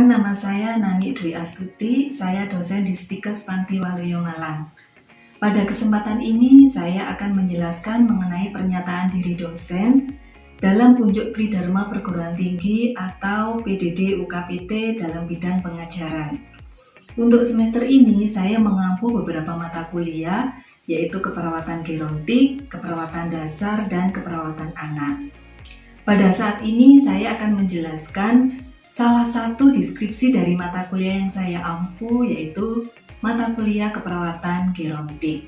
Perkenalkan, nama saya Nani Dwi Astuti, saya dosen di Stikes Panti Waluyo Malang. Pada kesempatan ini, saya akan menjelaskan mengenai pernyataan diri dosen dalam Punjuk Tridharma Perguruan Tinggi atau PDD UKPT dalam bidang pengajaran. Untuk semester ini, saya mengampu beberapa mata kuliah, yaitu keperawatan gerontik, keperawatan dasar, dan keperawatan anak. Pada saat ini, saya akan menjelaskan salah satu deskripsi dari mata kuliah yang saya ampu, yaitu mata kuliah keperawatan gerontik.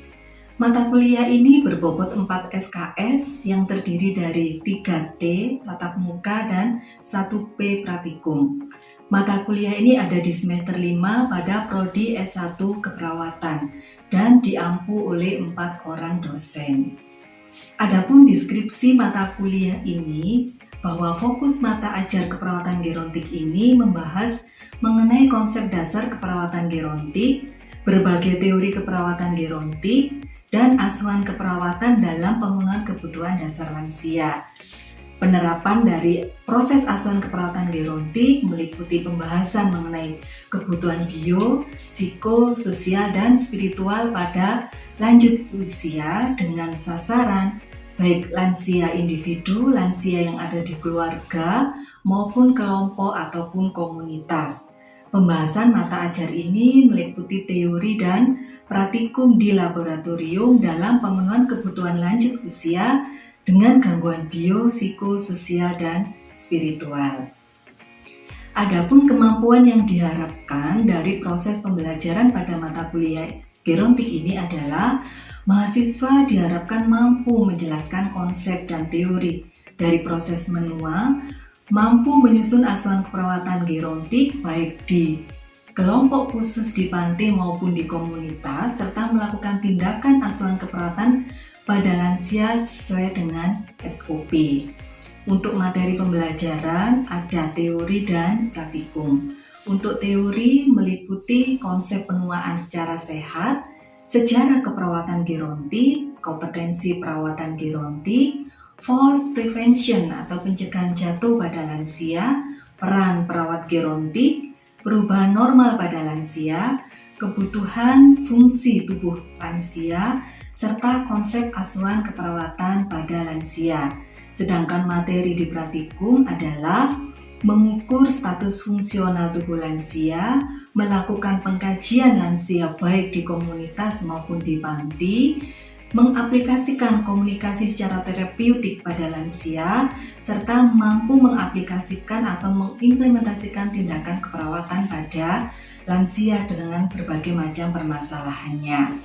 Mata kuliah ini berbobot 4 SKS yang terdiri dari 3T, tatap muka, dan 1P praktikum. Mata kuliah ini ada di semester 5 pada Prodi S1 Keperawatan dan diampu oleh 4 orang dosen. Adapun deskripsi mata kuliah ini, bahwa fokus mata ajar keperawatan gerontik ini membahas mengenai konsep dasar keperawatan gerontik, berbagai teori keperawatan gerontik, dan asuhan keperawatan dalam pemenuhan kebutuhan dasar lansia. Penerapan dari proses asuhan keperawatan gerontik meliputi pembahasan mengenai kebutuhan bio, psiko-sosial, dan spiritual pada lanjut usia dengan sasaran baik lansia individu, lansia yang ada di keluarga, maupun kelompok ataupun komunitas. Pembahasan mata ajar ini meliputi teori dan praktikum di laboratorium dalam pemenuhan kebutuhan lanjut usia dengan gangguan bio, psiko-sosial, dan spiritual. Adapun kemampuan yang diharapkan dari proses pembelajaran pada mata kuliah gerontik ini adalah mahasiswa diharapkan mampu menjelaskan konsep dan teori dari proses menua, mampu menyusun asuhan keperawatan gerontik baik di kelompok khusus di panti maupun di komunitas, serta melakukan tindakan asuhan keperawatan pada lansia sesuai dengan SOP. Untuk materi pembelajaran ada teori dan praktikum. Untuk teori meliputi konsep penuaan secara sehat, sejarah keperawatan gerontik, kompetensi perawatan gerontik, falls prevention atau pencegahan jatuh pada lansia, peran perawat gerontik, perubahan normal pada lansia, kebutuhan fungsi tubuh lansia, serta konsep asuhan keperawatan pada lansia. Sedangkan materi di praktikum adalah mengukur status fungsional tubuh lansia, melakukan pengkajian lansia baik di komunitas maupun di panti, mengaplikasikan komunikasi secara terapeutik pada lansia, serta mampu mengaplikasikan atau mengimplementasikan tindakan keperawatan pada lansia dengan berbagai macam permasalahannya.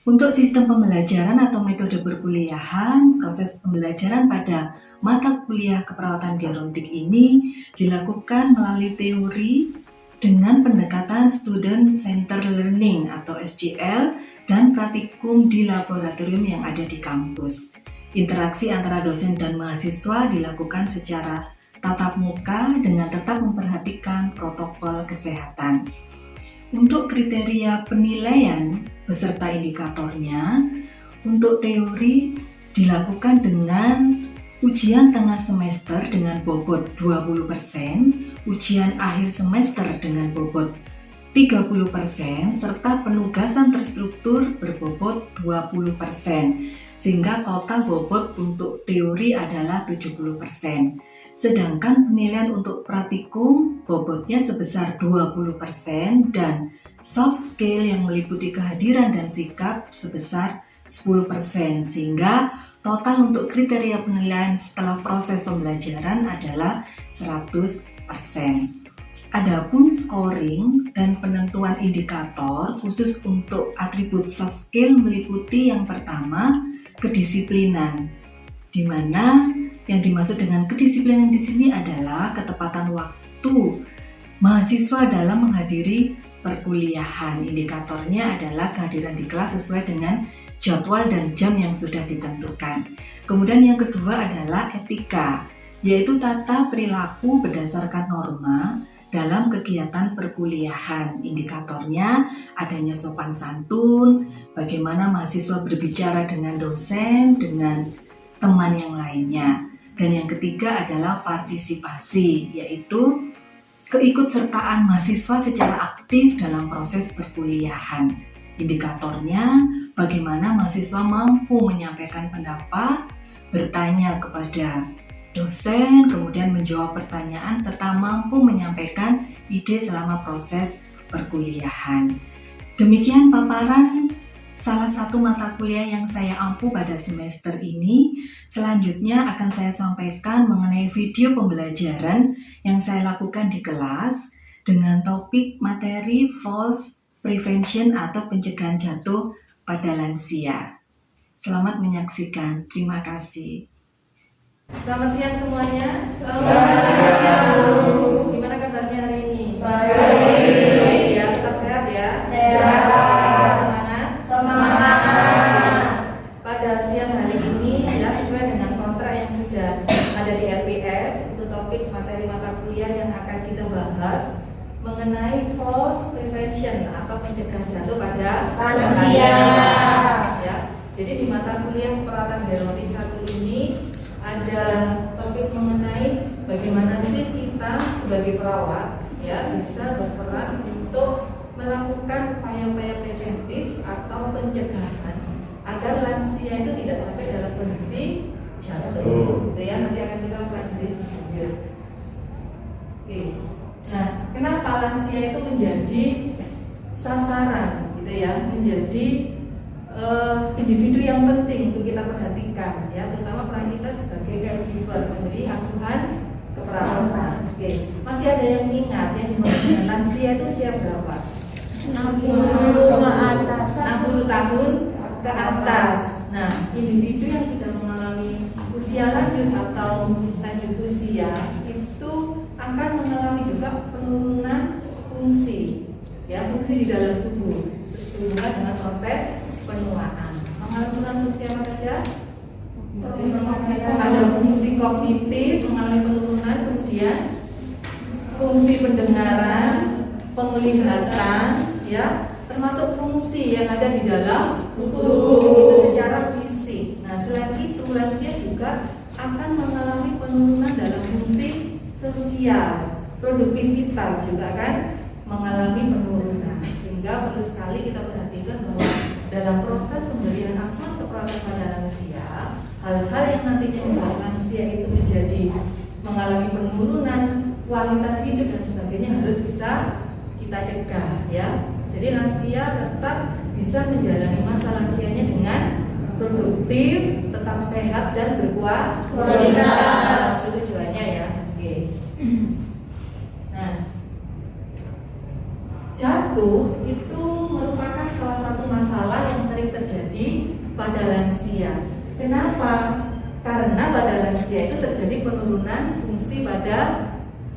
Untuk sistem pembelajaran atau metode perkuliahan, proses pembelajaran pada mata kuliah keperawatan gerontik ini dilakukan melalui teori dengan pendekatan Student Center Learning atau SCL dan praktikum di laboratorium yang ada di kampus. Interaksi antara dosen dan mahasiswa dilakukan secara tatap muka dengan tetap memperhatikan protokol kesehatan. Untuk kriteria penilaian beserta indikatornya, untuk teori dilakukan dengan ujian tengah semester dengan bobot 20%, ujian akhir semester dengan bobot 30%, serta penugasan terstruktur berbobot 20%, sehingga total bobot untuk teori adalah 70%. Sedangkan penilaian untuk praktikum bobotnya sebesar 20% dan soft skill yang meliputi kehadiran dan sikap sebesar 10%, sehingga total untuk kriteria penilaian setelah proses pembelajaran adalah 100%. Adapun scoring dan penentuan indikator khusus untuk atribut soft skill meliputi yang pertama, kedisiplinan, di mana yang dimaksud dengan kedisiplinan di sini adalah ketepatan waktu mahasiswa dalam menghadiri perkuliahan. Indikatornya adalah kehadiran di kelas sesuai dengan jadwal dan jam yang sudah ditentukan. Kemudian yang kedua adalah etika, yaitu tata perilaku berdasarkan norma dalam kegiatan perkuliahan. Indikatornya adanya sopan santun, bagaimana mahasiswa berbicara dengan dosen, dengan teman yang lainnya. Dan yang ketiga adalah partisipasi, yaitu keikutsertaan mahasiswa secara aktif dalam proses perkuliahan. Indikatornya, bagaimana mahasiswa mampu menyampaikan pendapat, bertanya kepada dosen, kemudian menjawab pertanyaan, serta mampu menyampaikan ide selama proses perkuliahan. Demikian paparan salah satu mata kuliah yang saya ampu pada semester ini. Selanjutnya akan saya sampaikan mengenai video pembelajaran yang saya lakukan di kelas dengan topik materi falls prevention atau pencegahan jatuh pada lansia. Selamat menyaksikan. Terima kasih. Selamat siang semuanya. Selamat siang. Gimana kabarnya hari ini? Baik. Ya, tetap sehat ya. Sehat. Semangat. Semangat. Pada siang hari ini ya, sesuai dengan kontrak yang sudah ada di LPS, itu topik materi mata kuliah yang akan kita bahas mengenai falls prevention atau pencegahan jatuh pada lansia. Ya. Jadi di mata kuliah perawatan diagnostik 1 ini ada topik mengenai bagaimana sih kita sebagai perawat ya bisa berperan untuk melakukan upaya-upaya preventif atau pencegahan agar lansia itu tidak sampai dalam kondisi jatuh. Gitu ya, nanti akan kita pelajari di video. Oke. Nah, kenapa lansia itu menjadi sasaran gitu ya, menjadi individu yang penting untuk kita perhatikan ya, terutama peran kita sebagai caregiver, memberi asuhan keperawatan. Oke, masih ada yang ingat yang dimana lansia itu usia berapa? 60 tahun ke atas. Nah, individu yang sudah mengalami usia lanjut atau lanjut usia itu akan mengalami juga penurunan fungsi ya, fungsi di dalam tubuh berhubungan dengan proses penuaan. Mengalami penurunan fungsi apa saja? Ada fungsi kognitif mengalami penurunan, kemudian fungsi pendengaran, penglihatan, ya, termasuk fungsi yang ada di dalam tubuh itu secara fisik. Nah, selain itu lansia juga akan mengalami penurunan dalam fungsi sosial, produktivitas juga kan mengalami penurunan. Sehingga perlu sekali kita perhatikan bahwa dalam proses pemberian asuhan keperawatan pada lansia, hal-hal yang nantinya membuat lansia itu menjadi mengalami penurunan kualitas hidup dan sebagainya harus bisa kita cegah ya. Jadi lansia tetap bisa menjalani masa lansianya dengan produktif, tetap sehat dan berkualitas. Itu tujuannya ya. Oke. Nah, jatuh itu merupakan salah satu masalah yang sering terjadi pada lansia. Kenapa? Karena pada lansia itu terjadi penurunan fungsi pada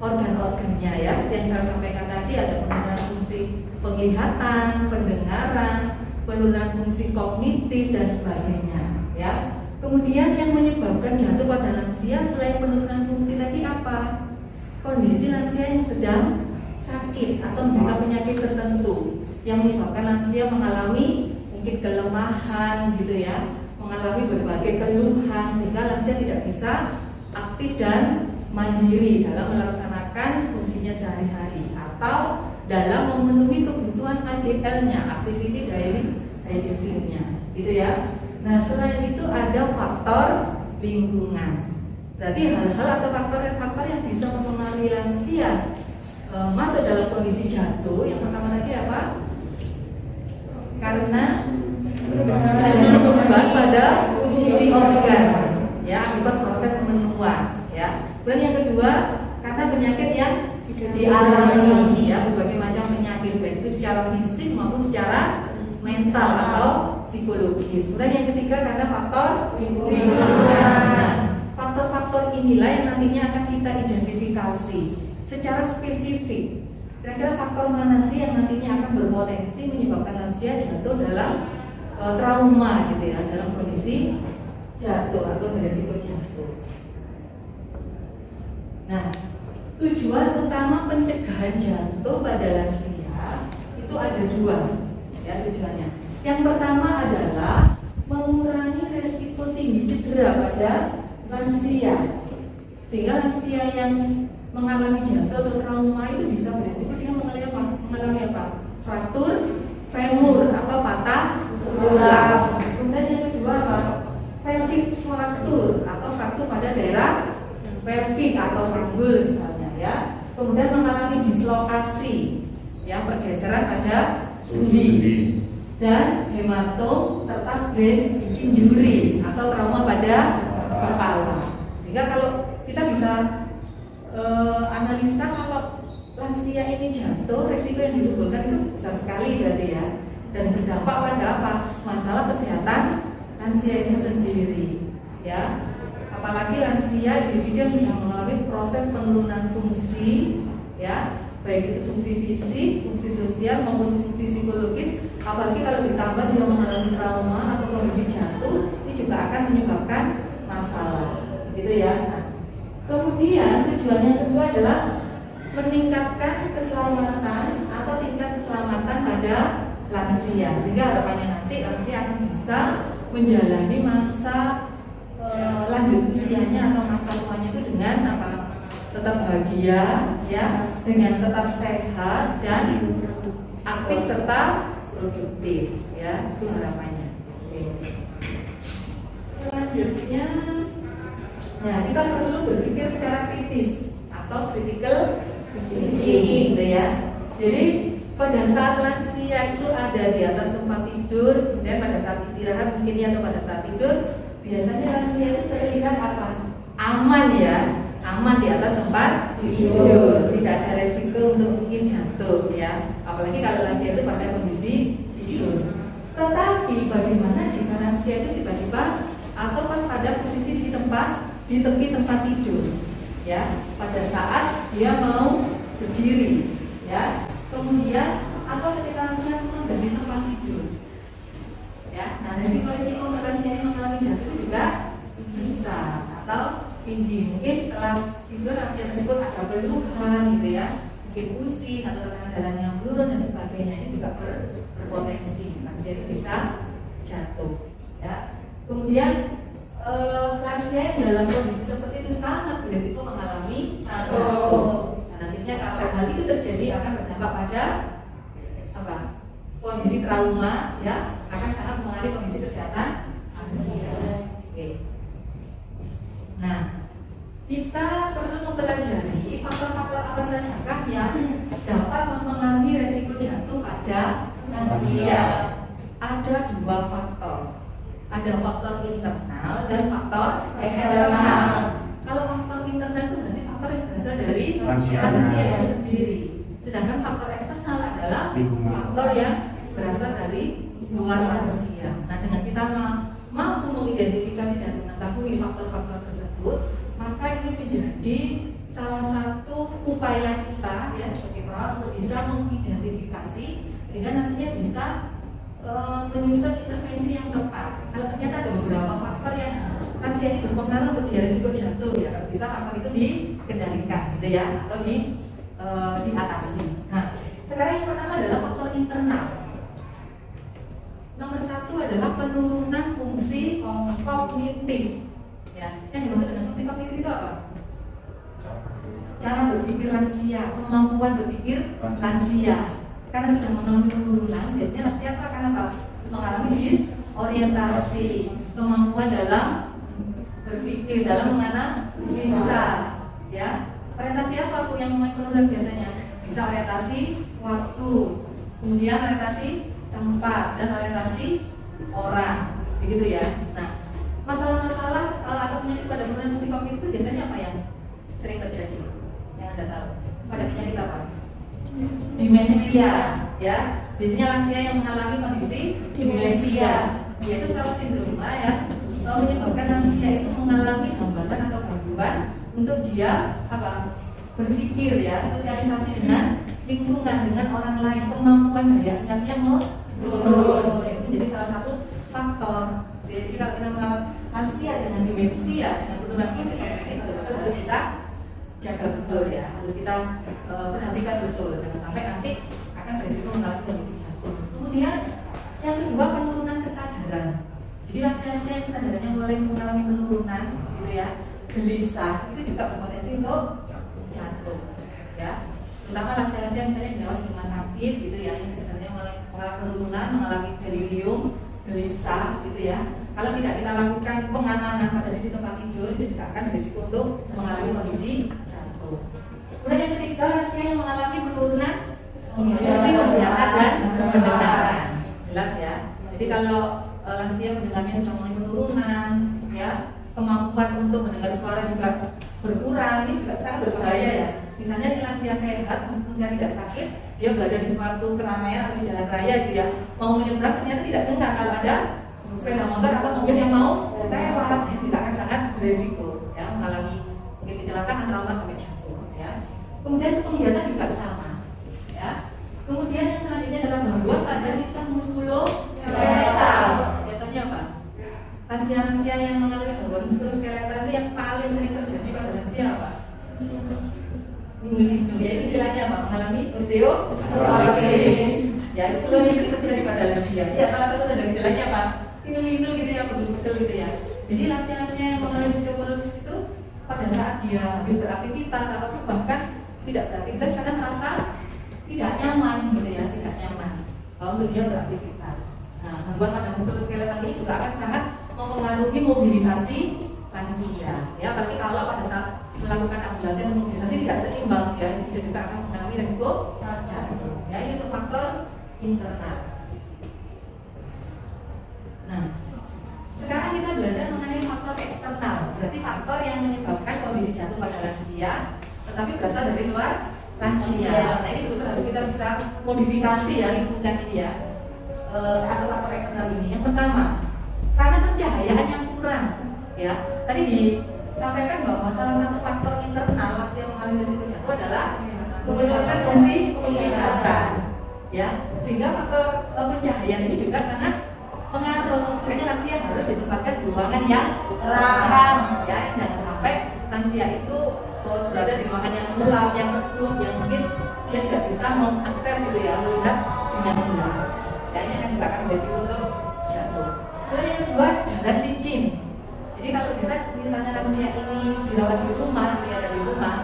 organ-organnya ya. Seperti yang saya sampaikan tadi, ada penurunan fungsi penglihatan, pendengaran, penurunan fungsi kognitif dan sebagainya ya. Kemudian yang menyebabkan jatuh pada lansia selain penurunan fungsi tadi apa? Kondisi lansia yang sedang sakit atau menderita penyakit tertentu yang menyebabkan lansia mengalami mungkin kelemahan gitu ya, mengalami berbagai keluhan sehingga lansia tidak bisa aktif dan mandiri dalam melaksanakan fungsinya sehari-hari atau dalam memenuhi kebutuhan ADL-nya, activity daily living-nya, gitu ya. Nah, selain itu ada faktor lingkungan. Berarti hal-hal atau faktor-faktor yang bisa mempengaruhi lansia masuk dalam kondisi jatuh. Yang pertama tadi apa? Karena perubahan pada fungsi organ, ya, akibat proses menua, ya. Dan yang kedua, karena penyakit yang dialami, ya, berbagai macam penyakit, baik itu secara fisik maupun secara mental atau psikologis. Kemudian yang ketiga karena faktor lingkungan. Nah, faktor-faktor inilah yang nantinya akan kita identifikasi secara spesifik. Kira-kira faktor mana sih yang nantinya akan berpotensi menyebabkan lansia jatuh dalam trauma gitu ya, dalam kondisi jatuh atau beresiko jatuh. Nah, tujuan utama pencegahan jatuh pada lansia itu ada dua ya tujuannya. Yang pertama adalah mengurangi resiko tinggi cedera pada lansia, sehingga lansia yang mengalami jatuh atau trauma itu bisa beresiko dia mengalami apa? Fraktur femur atau patah tulang. Kemudian yang kedua apa? Pelvic fraktur atau fraktur pada daerah pelvic atau panggul misalnya ya. Kemudian mengalami dislokasi ya, pergeseran pada sendi dan hematom serta brain injury atau trauma pada kepala. Sehingga kalau kita bisa analisa kalau lansia ini jatuh, resiko yang ditimbulkan itu besar sekali berarti ya, dan berdampak pada apa? Masalah kesehatan lansia itu sendiri ya. Apalagi lansia individu yang sedang mengalami proses penurunan fungsi ya, baik itu fungsi fisik, fungsi sosial maupun fungsi psikologis. Apalagi kalau ditambah dia mengalami trauma atau kondisi jatuh, ini juga akan menyebabkan masalah gitu ya. Nah, kemudian tujuan yang kedua adalah meningkatkan keselamatan atau tingkat keselamatan pada lansia, sehingga harapannya nanti lansia akan bisa menjalani masa lanjut usianya atau masa tuanya itu dengan apa? Tetap bahagia ya, dengan tetap sehat dan aktif serta produktif ya, itu harapannya. Oke. Selanjutnya, nah ini kan perlu berpikir secara kritis atau critical thinking gitu ya. Jadi pada saat lansia itu ada di atas tempat tidur, kemudian pada saat istirahat mungkin ya, atau pada saat tidur, biasanya lansia itu terlihat apa? Aman ya, aman di atas tempat tidur, tidak ada resiko untuk mungkin jatuh ya. Apalagi kalau lansia itu pada kondisi tidur. Tetapi bagaimana jika lansia itu tiba-tiba atau pas pada posisi di tepi tempat tidur ya, pada saat dia mau berdiri ya, kemudian atau ketika lansia turun dari tempat tidur ya. Nah, risiko-risiko lansia yang mengalami jatuh itu juga besar atau tinggi. Mungkin setelah tidur lansia tersebut ada keluhan gitu ya, mungkin pusing atau tekanan darahnya menurun dan sebagainya, ini juga berpotensi lansia itu bisa jatuh ya. Kemudian lansia yang dalam kondisi seperti itu sangat berisiko mengalami jatuh. Nah, nantinya kalau hal itu terjadi akan berdampak pada apa? Kondisi trauma ya, akan sangat mengaruhi kondisi kesehatan lansia. Oke. Nah, kita perlu mempelajari faktor-faktor apa sajakah yang dapat mempengaruhi resiko jatuh pada lansia. Ada dua faktor. Ada faktor internal dan faktor eksternal. Kalau faktor internal itu berarti faktor yang berasal dari lansia itu sendiri. Sedangkan faktor eksternal adalah faktor yang berasal dari luar lansia. Nah, dengan kita mampu mengidentifikasi dan mengetahui faktor-faktor tersebut, maka ini menjadi salah satu upaya kita ya sebagai perawat untuk bisa mengidentifikasi sehingga nantinya bisa menyusun intervensi yang tepat. Kalau ternyata ada beberapa faktor yang lansia ini berpengaruh untuk dia risiko jatuh ya, kalau bisa faktor itu dikendalikan gitu ya, atau diatasi. Nah, sekarang yang pertama adalah faktor internal. Nomor satu adalah penurunan fungsi kognitif. Ya, yang dimaksud dengan fungsi kognitif itu apa? Cara berpikir lansia, kemampuan berpikir lansia. Karena sudah mengalami penurunan, biasanya lansia akan apa? Mengalami disorientasi, kemampuan dalam berpikir, dalam menganalisa, ya. Orientasi apa Bu yang mengalami penurunan biasanya? Bisa orientasi waktu, kemudian orientasi tempat dan orientasi orang, begitu ya. Nah, masalah-masalah atau penyakit pada penurunan fungsi kognitif itu biasanya apa yang sering terjadi? Yang Anda tahu? Pada penyakit apa? Demensia, ya. Biasanya lansia yang mengalami kondisi demensia, yaitu suatu sindrom ya, menyebabkan lansia itu mengalami hambatan atau gangguan untuk dia apa? Berpikir ya, sosialisasi dengan lingkungan, dengan orang lain, kemampuan daya ingatnya menurun. Itu menjadi salah satu faktor. Jadi kalau kita merawat lansia dengan demensia, dengan penurunan fungsi kognitif, betul harus kita jaga betul ya, harus kita perhatikan betul, jangan sampai nanti akan berisiko mengalami kondisi jatuh. Kemudian yang kedua, penurunan kesadaran. Jadi lansia-lansia yang kesadarannya mulai mengalami penurunan gitu ya, gelisah, itu juga berpotensi untuk jatuh. terutama lansia-lansia misalnya dirawat di rumah sakit gitu ya, yang sebenarnya mengalami penurunan, mengalami delirium, gelisah gitu ya. Kalau tidak kita lakukan pengamanan pada sisi tempat tidur, itu juga akan berisiko untuk mengalami kondisi jantung. Kemudian yang ketiga, lansia yang mengalami penurunan fungsi penglihatan dan pendengaran. Jelas ya. Jadi kalau lansia pendengarnya sudah mulai penurunan, ya, kemampuan untuk mendengar suara juga berkurang, ini juga sangat berbahaya ya. Misalnya di lansia sehat, meskipun saya tidak sakit, dia berada di suatu keramaian atau di jalan raya gitu ya, mau menyeberang ternyata tidak dengar kalau ada sepeda motor atau mobil yang mau lewat, ini juga akan sangat beresiko ya, mengalami mungkin kecelakaan, trauma sampai jatuh ya. Kemudian penglihatan juga sama ya. Kemudian yang selanjutnya adalah gangguan pada sistem muskuloskeletal. Contohnya apa? Lansia-lansia yang mengalami gangguan muskuloskeletal itu yang paling sering terjadi pada lansia apa? Linu-linu, ya itu istilahnya apa? Mengalami osteoporosis. Ya itu lebih sering terjadi pada lansia. Ya salah satu tanda gejalanya apa? Linu-linu gitu ya, betul-betul gitu ya. Jadi lansia-lansia yang mengalami osteoporosis itu pada saat dia habis beraktivitas ataupun bahkan tidak beraktivitas karena merasa tidak nyaman gitu ya, tidak nyaman untuk dia beraktivitas. Nah, gangguan pada muskuloskeletal ini juga akan sangat mempengaruhi mobilisasi lansia. Ya, apalagi kalau pada saat melakukan ambulasi dan mobilisasi tidak seimbang ya, bisa juga akan mengalami resiko jatuh. Ya, ini untuk faktor internal. Nah, sekarang kita belajar mengenai faktor eksternal. Berarti faktor yang menyebabkan kondisi jantung pada lansia, tetapi berasal dari luar lansia. Nah, ini betul harus kita bisa modifikasi ya lingkungan ini ya, atau faktor eksternal ini. Yang pertama, karena pencahayaan yang kurang. Ya, tadi disampaikan bahwa salah satu faktor internal lansia yang mengalami risiko jatuh adalah menurunkan fungsi penglihatan. Ya, sehingga faktor pencahayaan ini juga sangat pengaruh. Makanya lansia harus ditempatkan di ruangan yang terang. Ya, jangan sampai lansia itu berada di ruangan yang gelap, yang redup, yang mungkin dia tidak bisa mengakses gitu ya, melihat dengan jelas. Ya, ini kan juga akan berisiko untuk jatuh. Kemudian yang kedua, jalan licin. Jadi kalau misalnya lansia ini dirawat di rumah, dia ada di rumah,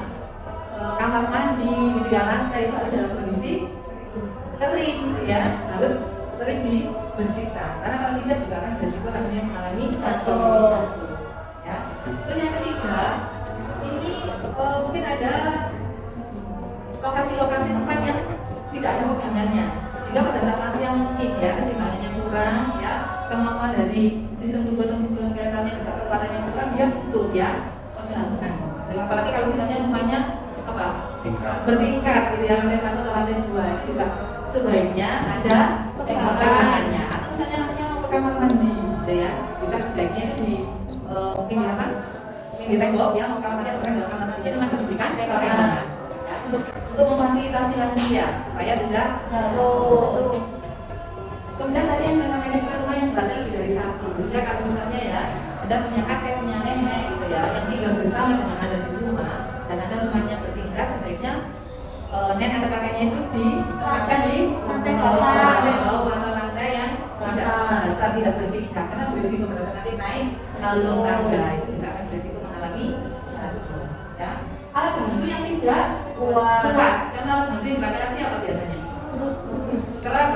kamar mandi, gitu ya, lantai itu harus dalam kondisi kering, ya, harus sering dibersihkan. Karena kalau tidak juga akan berisiko lansia mengalami jatuh. Ya. Terus yang ketiga, ini mungkin ada lokasi-lokasi tempat yang tidak ada pegangannya, sehingga pada saat lansia mungkin ya keseimbangannya kurang, ya kemampuan dari sistem tubuh atau muskuloskeletalnya juga kekuatannya kurang, dia butuh ya pegangan. Apalagi kalau misalnya rumahnya apa bertingkat gitu ya, lantai 1 atau lantai 2, itu juga sebaiknya ada pegangannya. Atau misalnya lansia mau ke kamar mandi, gitu ya, juga sebaiknya itu di pinggir apa? Di tembok ya, mau kamar mandi atau dalam kamar mandi, jadi maka diberikan pegangan ya, untuk memfasilitasi lansia supaya tidak jatuh. Kemudian tadi yang saya sampaikan ke rumah yang beratnya lebih dari 1, sehingga kalau misalnya ya ada punya kakek, punya nenek gitu ya, yang tinggal bersama dengan anda di rumah dan ada rumahnya bertingkat, sebaiknya nenek atau kakeknya itu ditempatkan di lantai bawah atau lantai yang tidak bertingkat, karena berisiko pada saat nanti naik tangga itu juga akan berisiko mengalami jatuh. Ya, alat bantu yang tidak kuat. Karena alat bantu yang dipakai lansia apa biasanya? Kerap.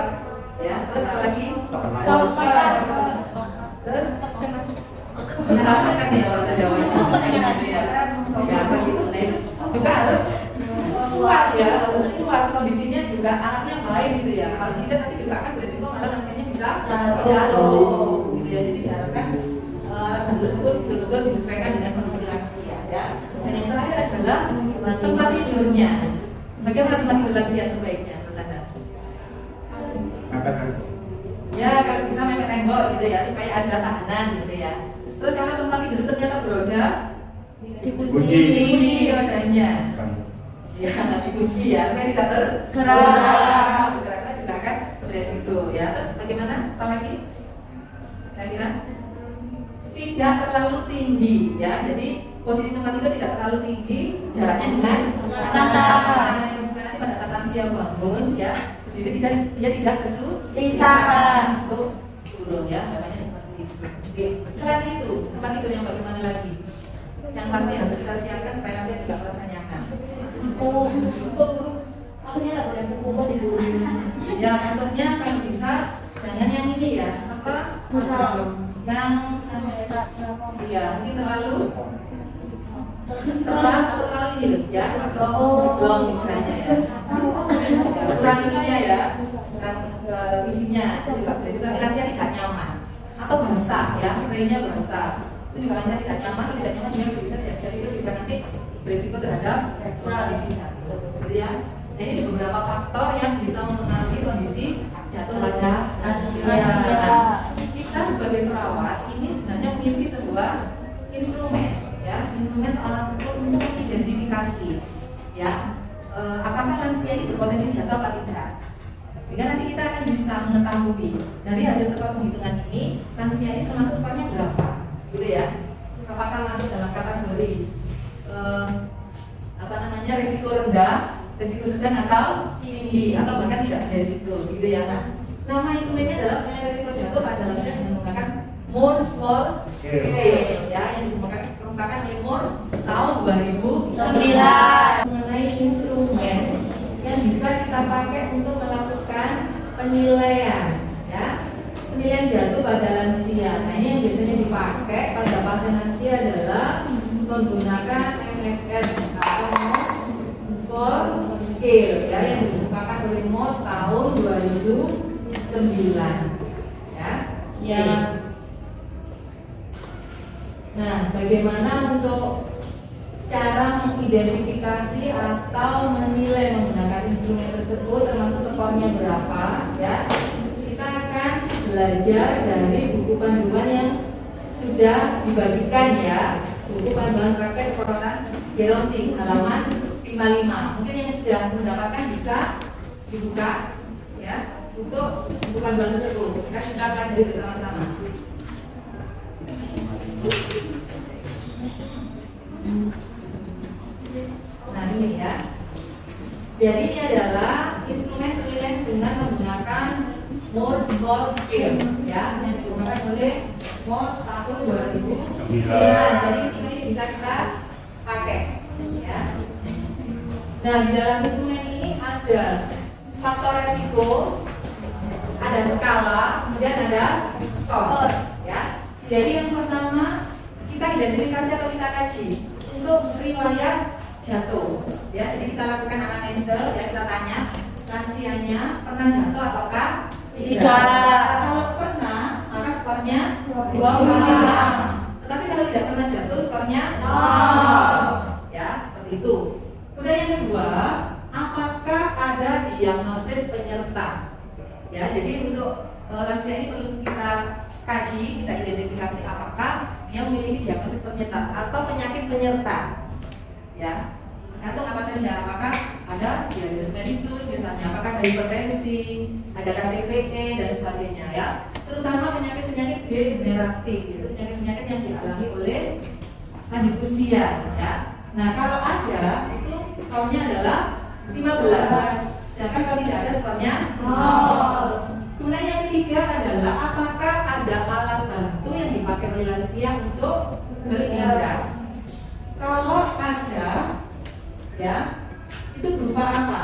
Ya, terus apa lagi? Toker. Terus apa kan ya bahasa Jawanya? Ya, begitu. Nah, itu juga harus kuat ya, harus kuat, kondisinya juga alatnya baik gitu ya. Kalau tidak nanti juga akan berisiko malah lansianya bisa jatuh gitu ya. Jadi diharapkan alat bantu tersebut betul-betul disesuaikan dengan kondisi lansia ya. Dan yang terakhir adalah tempat tidurnya. Bagaimana tempat tidur lansia sebaiknya, menurut Anda? Ya, kalau bisa mepet tembok gitu ya, supaya ada tahanan gitu ya. Terus kalau tempat tidur ternyata beroda, dikunci rodanya. Ya, dikunci ya, supaya tidak bergerak. Bergeraknya juga akan beresiko ya. Terus bagaimana? Apa lagi? Kira-kira? Tidak terlalu tinggi ya. Jadi posisi tempat tidur tidak terlalu tinggi, jaraknya dengan lantai. Misalnya pada saat lansia bangun ya, jadi dia tidak kesulitan untuk turun ya, namanya seperti itu. Selain itu, tempat tidur yang bagaimana lagi? Yang pasti harus kita siapkan supaya lansia tidak merasa nyaman. Jangan yang ini ya, apa? Yang ya mungkin terlalu keras atau terlalu ini loh ya. Dong aja ya. Kurang isinya ya, kurang isinya itu juga berisiko lansia tidak nyaman atau basah ya, spraynya basah itu juga lansia tidak nyaman dia bisa tidur juga nanti berisiko terhadap kondisi jatuh, gitu ya. Nah, ini beberapa faktor yang bisa mempengaruhi kondisi jatuh pada lansia. Kita sebagai perawat ini sebenarnya memiliki sebuah instrumen ya, instrumen alat ukur untuk mengidentifikasi ya apakah lansia ini berpotensi jatuh atau tidak. Sehingga nanti kita akan bisa mengetahui dari hasil skor penghitungan ini lansia ini termasuk skornya berapa, gitu ya. Apakah masuk dalam kategori resiko rendah, resiko sedang atau tinggi, atau bahkan tidak resiko, gitu ya. Nah, nama instrumennya adalah penilaian resiko jatuh pada lansia dengan menggunakan Moore Small Scale ya, yang dikemukakan oleh Moore tahun 2009 mengenai instrumen yang bisa kita pakai untuk melakukan penilaian ya, penilaian jatuh pada lansia. Nah, ini yang biasanya dipakai pada pasien lansia adalah menggunakan MFS atau Moore Small Scale ya, yang dikemukakan oleh Moore tahun 2009 ya. Ya. Nah, bagaimana untuk cara mengidentifikasi atau menilai menggunakan instrumen tersebut, termasuk skornya berapa ya? Kita akan belajar dari buku panduan yang sudah dibagikan ya, buku panduan praktek perawatan gerontik halaman 55. Mungkin yang sudah mendapatkan bisa dibuka ya untuk buku panduan tersebut. Kita pelajari bersama-sama. Nah, ini ya. Jadi ini adalah instrumen penilaian dengan menggunakan Moore Small Scale ya, yang digunakan oleh Moore tahun 2009. Jadi ini bisa kita pakai ya. Nah, di dalam instrumen ini ada faktor resiko, ada skala, kemudian ada skor ya. Jadi yang pertama kita identifikasi atau kita kaji untuk riwayat jatuh ya. Jadi kita lakukan anamnesa ya, kita tanya lansianya pernah jatuh ataukah tidak. Kalau pernah maka skornya 25. Tetapi kalau tidak pernah jatuh skornya 0 ya, seperti itu. Kemudian yang kedua, apakah ada diagnosis penyerta ya. Jadi untuk lansia ini perlu kita kaji, kita identifikasi apakah dia memiliki diagnosis penyerta atau penyakit penyerta ya. Tergantung apa saja, apakah ada diabetes mellitus misalnya, apakah ada hipertensi, ada KCVE dan sebagainya ya. Terutama penyakit-penyakit degeneratif gitu, penyakit-penyakit yang dialami oleh lanjut usia ya. Nah, kalau ada itu skornya adalah 15. Sedangkan kalau tidak ada skornya 0. Kemudian yang ketiga adalah apakah ada alat bantu yang dipakai oleh lansia untuk berpindah. Kalau ada ya, itu berupa apa?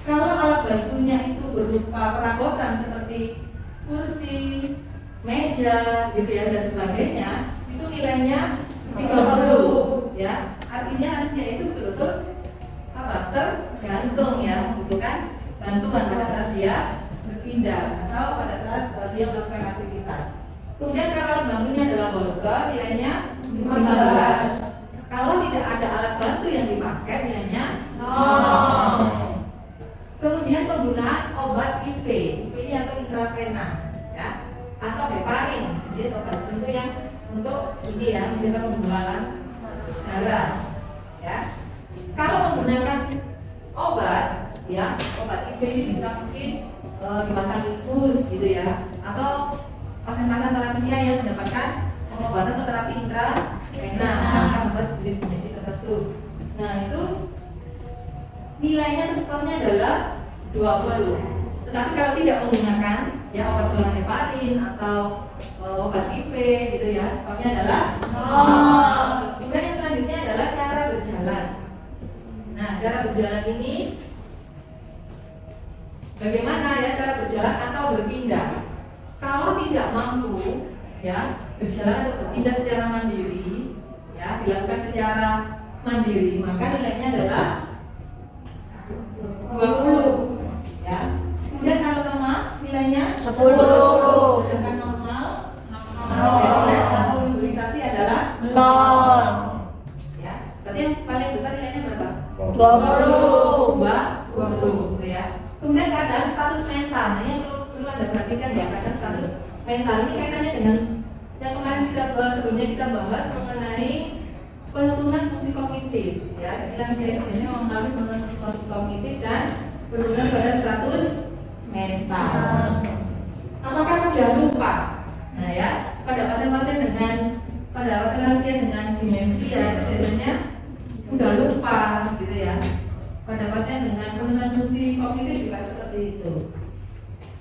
Kalau alat bantunya itu berupa perabotan seperti kursi, meja gitu ya dan sebagainya, itu nilainya 30 ya. Artinya lansia itu betul-betul apa? Tergantung ya, membutuhkan bantuan pada saat dia berpindah atau pada saat dia melakukan aktivitas. Kemudian kalau alat bantunya adalah walker, nilainya 15. Kalau tidak ada alat bantu yang dipakai, nilainya 0. Kemudian penggunaan obat IV, ini atau intravena ya, atau heparin, jadi obat tertentu yang untuk ini ya, menjaga pembualan darah ya. Kalau menggunakan obat ya, obat IV ini bisa mungkin dipasang infus gitu ya, atau pasien-pasien lansia yang mendapatkan pengobatan atau terapi intravena menggunakan obat jenis penyakit tertentu. Nah, itu nilainya skornya adalah 20. Tetapi kalau tidak menggunakan ya obat bualan heparin atau obat IV gitu ya, skornya adalah 0. Kemudian yang selanjutnya adalah cara berjalan. Nah, cara berjalan ini bagaimana ya cara berjalan atau berpindah? tidak mampu ya berjalan atau bertindak secara mandiri, ya dilakukan secara mandiri, maka nilainya adalah 20 ya. Kemudian kalau lemah nilainya 10. Sedangkan normal atau mobilisasi adalah 0 ya. Berarti yang paling besar nilainya berapa? 20 gitu ya. Kemudian keadaan status mental, nah, ini perlu Anda perhatikan ya, keadaan status mental ini kaitannya dengan yang kemarin kita sebelumnya kita bahas mengenai penurunan fungsi kognitif ya. Jadi lansia ini mengalami penurunan fungsi kognitif dan penurunan pada status mental. Apakah mudah lupa? Nah ya, pada pasien-pasien lansia dengan demensia biasanya mudah lupa gitu ya. Pada pasien dengan penurunan fungsi kognitif juga seperti itu.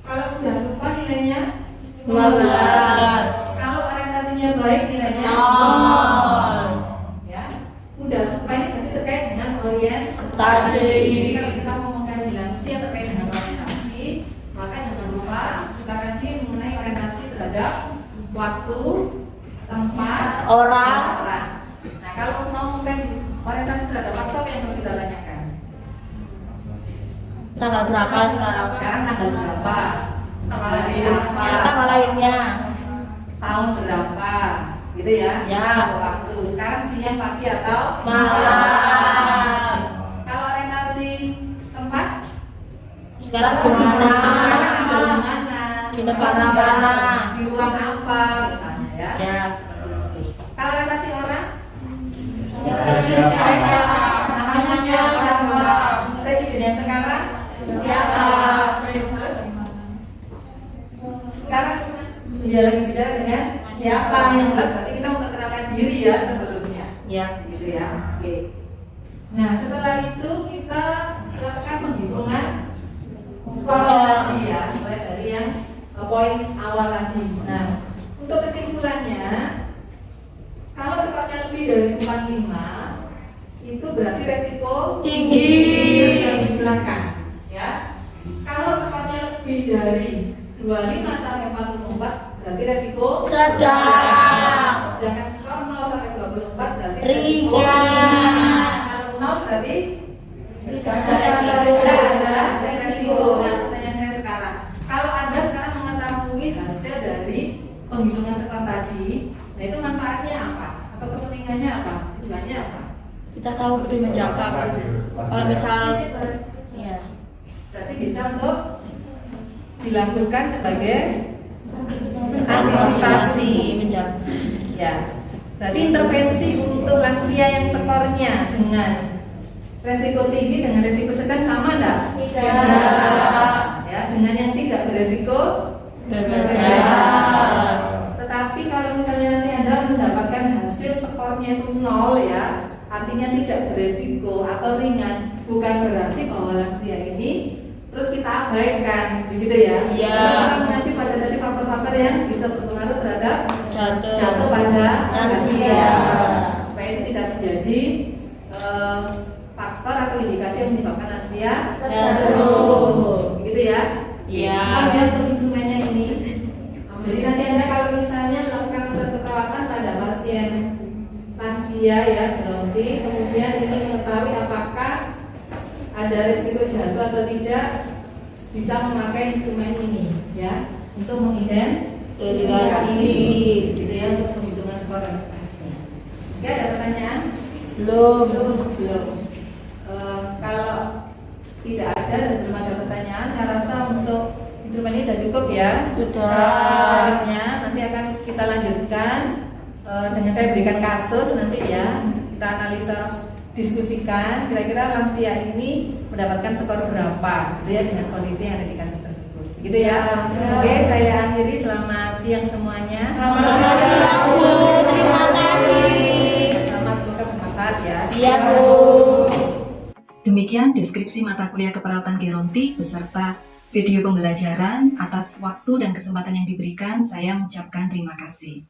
Kalau mudah lupa nilainya 12. Kalau orientasinya baik nilainya 0. Ya, mudah lupa ini berarti terkait dengan orientasi. Kalau kita mau mengkaji lansia terkait dengan orientasi, maka jangan lupa kita kaji mengenai orientasi terhadap waktu, tempat, orang. Nah, kalau mau mengkaji orientasi terhadap waktu, apa yang perlu kita tanyakan? Tanggal berapa sekarang? Sekarang tanggal berapa? Hari apa? Tanggal lahirnya. Tahun berapa? Gitu ya? Ya. Waktu. Sekarang siang, pagi atau Malam. Kalau orientasi tempat? Sekarang di mana? Sekarang tinggal di mana? Di negara mana? Di ruang apa? Misalnya ya. Ya. Kalau orientasi orang? Siapa? Namanya siapa? Presiden yang sekarang? Siapa? Sekarang dia lagi bicara dengan siapa, yang jelas berarti kita memperkenalkan diri ya sebelumnya. Ya. Gitu ya. Oke. Nah, setelah itu kita lakukan penghitungan skor tadi ya, mulai dari yang poin awal tadi. Nah, untuk kesimpulannya, kalau skornya lebih dari 45 itu berarti resiko Tinggi. yang di belakang ya. Kalau skornya lebih dari 25 sampai 44 berarti resiko Sedang. Sedangkan skor 0 sampai 24 berarti resiko Ringan. Kalau 0 berarti Ada resiko. ada resiko. Nah, pertanyaan saya sekarang, kalau Anda sekarang mengetahui hasil dari penghitungan skor tadi, nah itu manfaatnya apa? Atau kepentingannya apa? Tujuannya apa? Kita tahu lebih menjaga. Kalau misal, ya. Berarti bisa untuk dilakukan sebagai antisipasi. Menjaga. Ya, berarti intervensi untuk lansia yang skornya dengan resiko tinggi dengan resiko sedang sama enggak? Tidak. Ya, dengan yang tidak beresiko Berbeda. Tetapi kalau misalnya nanti Anda mendapatkan hasil skornya itu 0 ya, artinya tidak beresiko atau ringan, bukan berarti bahwa lansia ini terus kita abaikan, begitu ya? Iya. Kita mengacu pada tadi faktor-faktor yang bisa berpengaruh terhadap jatuh pada lansia. supaya itu tidak menjadi faktor atau indikasi yang menyebabkan lansia Jatuh. begitu ya? Iya. Kemudian untuk instrumennya ini, jadi nanti Anda kalau misalnya melakukan suatu perawatan pada pasien lansia ya berarti kemudian ini mengetahui apakah ada risiko jatuh atau tidak, bisa memakai instrumen ini ya untuk mengidentifikasi gitu ya, untuk penghitungan skor dan sebagainya. Oke, ada pertanyaan? Belum. Kalau tidak ada dan belum ada pertanyaan, saya rasa untuk instrumen ini sudah cukup ya. Sudah. Nanti akan kita lanjutkan dengan saya berikan kasus nanti ya, kita analisa, diskusikan kira-kira lansia ini mendapatkan skor berapa gitu ya dengan kondisi yang ada di kasus tersebut gitu ya. Oke, saya akhiri, selamat siang semuanya. Selamat siang, Bu. Terima kasih. Sama, semoga bermanfaat ya. Iya, Bu. Demikian deskripsi mata kuliah keperawatan gerontik beserta video pembelajaran. Atas waktu dan kesempatan yang diberikan, saya mengucapkan terima kasih.